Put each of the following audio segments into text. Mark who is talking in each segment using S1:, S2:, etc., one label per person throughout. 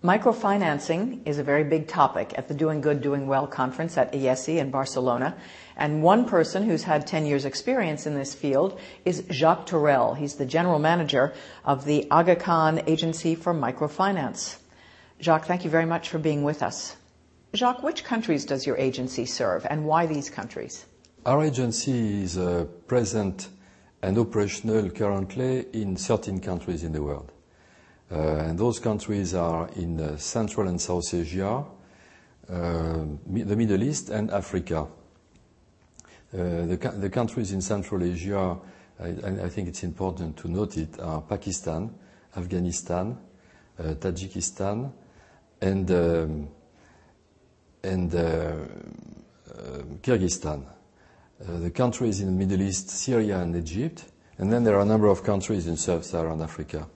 S1: Microfinancing is a very big topic at the Doing Good, Doing Well conference at IESE in Barcelona. And one person who's had 10 years experience in this field is Jacques Toureille. He's the general manager of the Aga Khan Agency for Microfinance. Jacques, thank you very much for being with us. Jacques, which countries does your agency serve and why these countries?
S2: Our agency is present and operational currently in 13 countries in the world. And those countries are in Central and South Asia, the Middle East and Africa. The countries in Central Asia, I think it's important to note it, are Pakistan, Afghanistan, Tajikistan, and Kyrgyzstan. The countries in the Middle East, Syria and Egypt, and then there are a number of countries in Sub-Saharan Africa.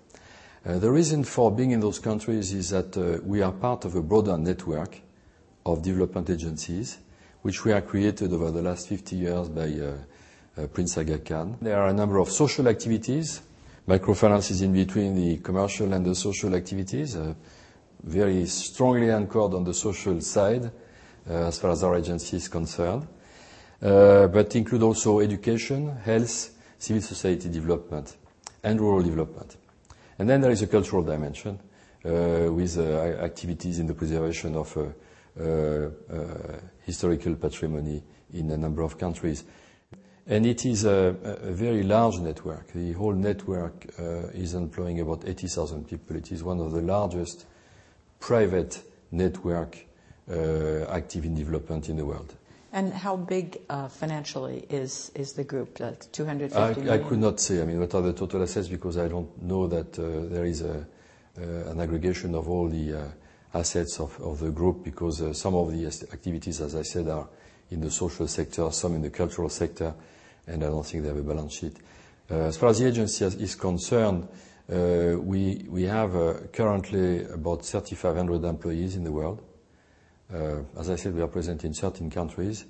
S2: The reason for being in those countries is that we are part of a broader network of development agencies, which we have created over the last 50 years by Prince Aga Khan. There are a number of social activities. Microfinance is in between the commercial and the social activities, very strongly anchored on the social side as far as our agency is concerned, but include also education, health, civil society development, and rural development. And then there is a cultural dimension with activities in the preservation of historical patrimony in a number of countries. And it is a very large network. The whole network is employing about 80,000 people. It is one of the largest private network active in development in the world.
S1: And how big financially is the group? 250 million?
S2: I could not say. I mean, what are the total assets, because I don't know that there is an aggregation of all the assets of the group, because some of the activities, as I said, are in the social sector, some in the cultural sector, and I don't think they have a balance sheet. As far as the agency is concerned, we have currently about 3,500 employees in the world. As I said, we are present in 13 countries,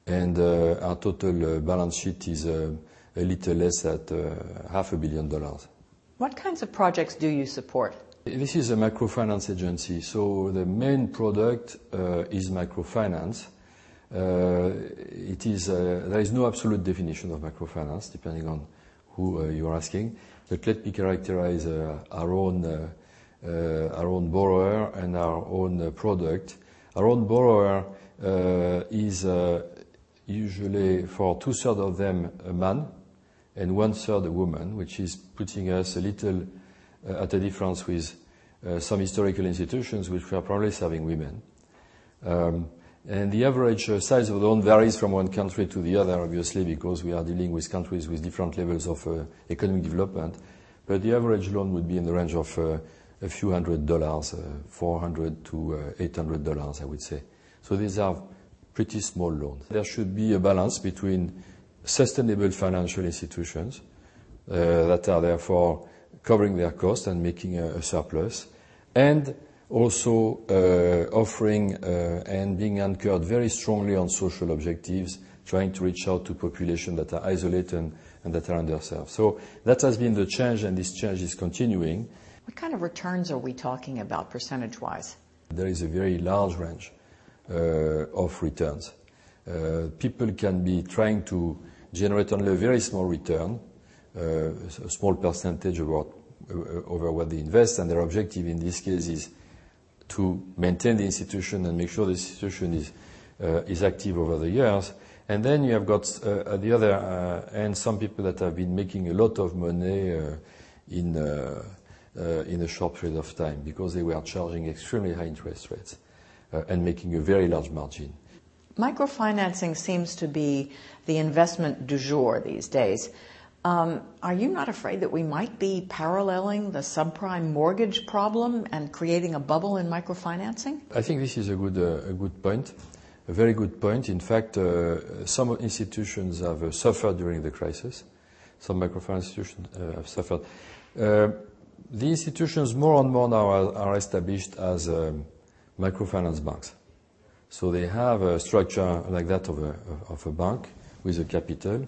S2: and our total balance sheet is a little less than $500 million.
S1: What kinds of projects do you support?
S2: This is a microfinance agency, so the main product is microfinance. There is no absolute definition of microfinance, depending on who you are asking. But let me characterize our own borrower and our own product. Our own borrower is usually, for 2/3 of them, a man and 1/3 a woman, which is putting us a little at a difference with some historical institutions which are probably serving women. And the average size of the loan varies from one country to the other, obviously, because we are dealing with countries with different levels of economic development. But the average loan would be in the range of a few $100, $400 to $800, I would say. So these are pretty small loans. There should be a balance between sustainable financial institutions that are therefore covering their costs and making a surplus, and also offering and being anchored very strongly on social objectives, trying to reach out to populations that are isolated and that are underserved. So that has been the change, and this change is continuing.
S1: What kind of returns are we talking about percentage-wise?
S2: There is a very large range of returns. People can be trying to generate only a very small return, a small percentage over what they invest, and their objective in this case is to maintain the institution and make sure the institution is active over the years. And then you have got at the other end some people that have been making a lot of money in a short period of time, because they were charging extremely high interest rates and making a very large margin.
S1: Microfinancing seems to be the investment du jour these days. Are you not afraid that we might be paralleling the subprime mortgage problem and creating a bubble in microfinancing?
S2: I think this is a good point, a very good point. In fact, some institutions have suffered during the crisis. Some microfinance institutions have suffered. The institutions more and more now are established as microfinance banks. So they have a structure like that of a bank with a capital.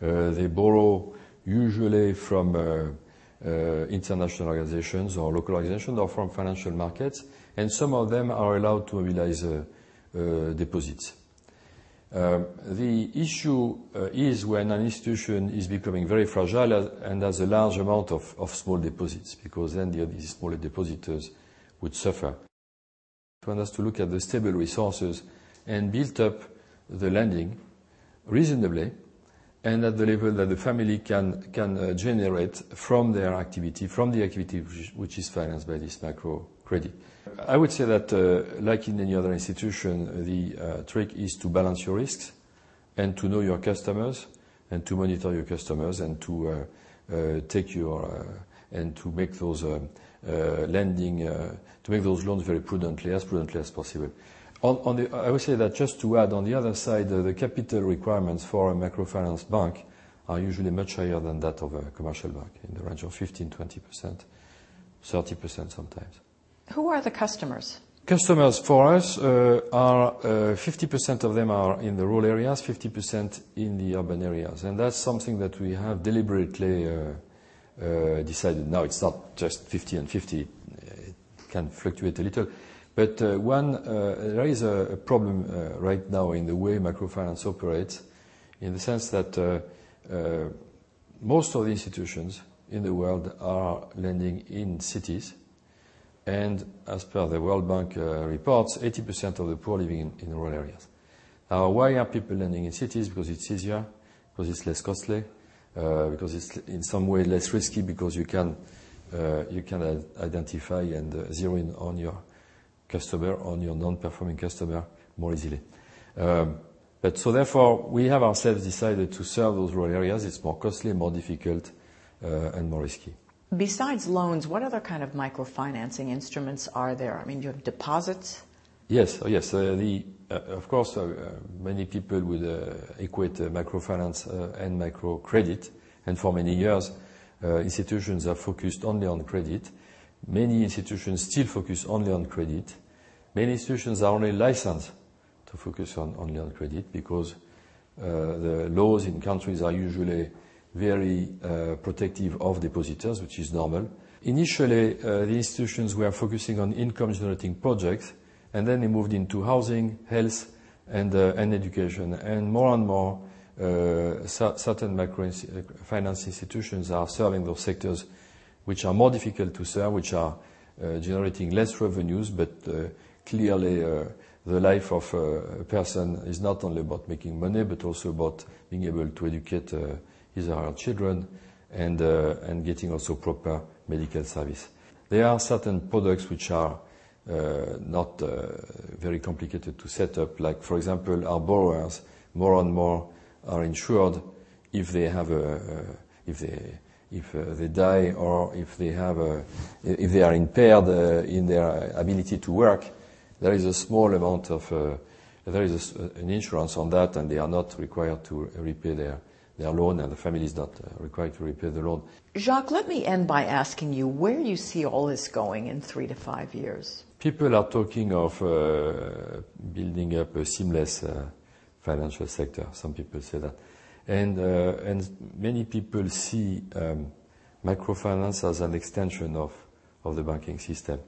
S2: They borrow usually from international organizations or local organizations or from financial markets, and some of them are allowed to mobilize deposits. The issue is when an institution is becoming very fragile and has a large amount of small deposits, because then these smaller depositors would suffer. One has to look at the stable resources and build up the lending reasonably and at the level that the family can generate from their activity, from the activity which is financed by this microcredit. I would say that, like in any other institution, the trick is to balance your risks and to know your customers and to monitor your customers and to and to make those lending, to make those loans very prudently as possible. I would say that just to add, on the other side, the capital requirements for a microfinance bank are usually much higher than that of a commercial bank, in the range of 15, 20%, 30% sometimes.
S1: Who are the customers?
S2: Customers for us are 50% of them are in the rural areas, 50% in the urban areas, and that's something that we have deliberately decided. Now it's not just 50 and 50; it can fluctuate a little. But there is a problem right now in the way microfinance operates, in the sense that most of the institutions in the world are lending in cities, and as per the World Bank reports, 80% of the poor living in rural areas. Now, why are people lending in cities? Because it's easier, because it's less costly, because it's in some way less risky, because you can identify and zero in on your customer, on your non-performing customer more easily. But so therefore, we have ourselves decided to serve those rural areas. It's more costly, more difficult, and more risky.
S1: Besides loans, what other kind of microfinancing instruments are there? I mean, you have deposits?
S2: Yes, yes. Of course, many people would equate microfinance and microcredit, and for many years, institutions have focused only on credit. Many institutions still focus only on credit. Many institutions are only licensed to focus only on credit, because the laws in countries are usually very protective of depositors, which is normal. Initially, the institutions were focusing on income-generating projects, and then they moved into housing, health, and education. And more, certain microfinance institutions are serving those sectors which are more difficult to serve, which are generating less revenues, but clearly the life of a person is not only about making money, but also about being able to educate his or her children and getting also proper medical service. There are certain products which are not very complicated to set up, like, for example, our borrowers more and more are insured if they have if they die, or if they are impaired in their ability to work. There is a small amount of an insurance on that, and they are not required to repay their loan, and the family is not required to repay the loan.
S1: Jacques, let me end by asking you where you see all this going in 3 to 5 years.
S2: People are talking of building up a seamless financial sector. Some people say that. And many people see microfinance as an extension of the banking system.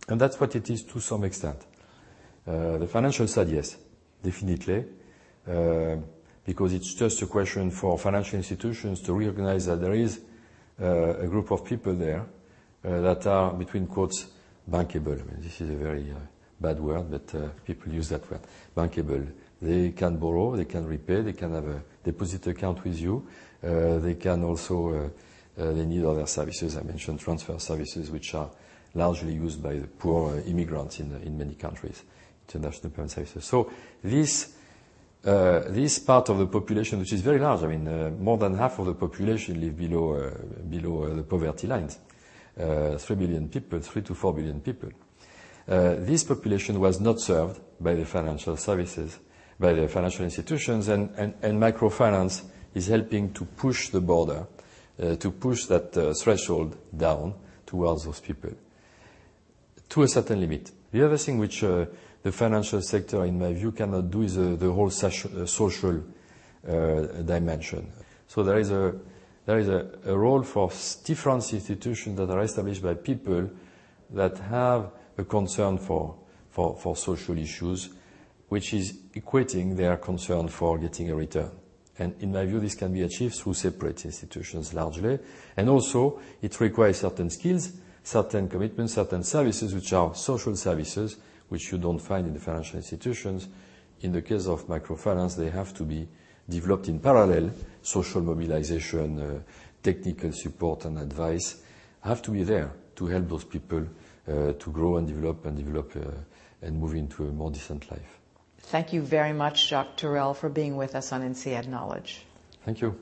S2: And that's what it is to some extent. The financial side, yes, definitely, because it's just a question for financial institutions to recognize that there is a group of people there that are, between quotes, bankable. I mean, this is a very bad word, but people use that word, bankable. They can borrow, they can repay, they can have a deposit account with you. They can also, they need other services. I mentioned transfer services, which are largely used by the poor immigrants in many countries, international payment services. So this part of the population, which is very large, I mean, more than half of the population live below the poverty lines. 3 billion people, 3 to 4 billion people. This population was not served by the financial services, by the financial institutions, and microfinance is helping to push the border, to push that threshold down towards those people, to a certain limit. The other thing which the financial sector, in my view, cannot do is the whole social dimension. So there is there is a role for different institutions that are established by people that have a concern for social issues, which is equating their concern for getting a return. And in my view, this can be achieved through separate institutions largely. And also, it requires certain skills, certain commitments, certain services, which are social services, which you don't find in the financial institutions. In the case of microfinance, they have to be developed in parallel. Social mobilization, technical support and advice have to be there to help those people to grow and develop and move into a more decent life.
S1: Thank you very much, Jacques Toureille, for being with us on INSEAD Knowledge.
S2: Thank you.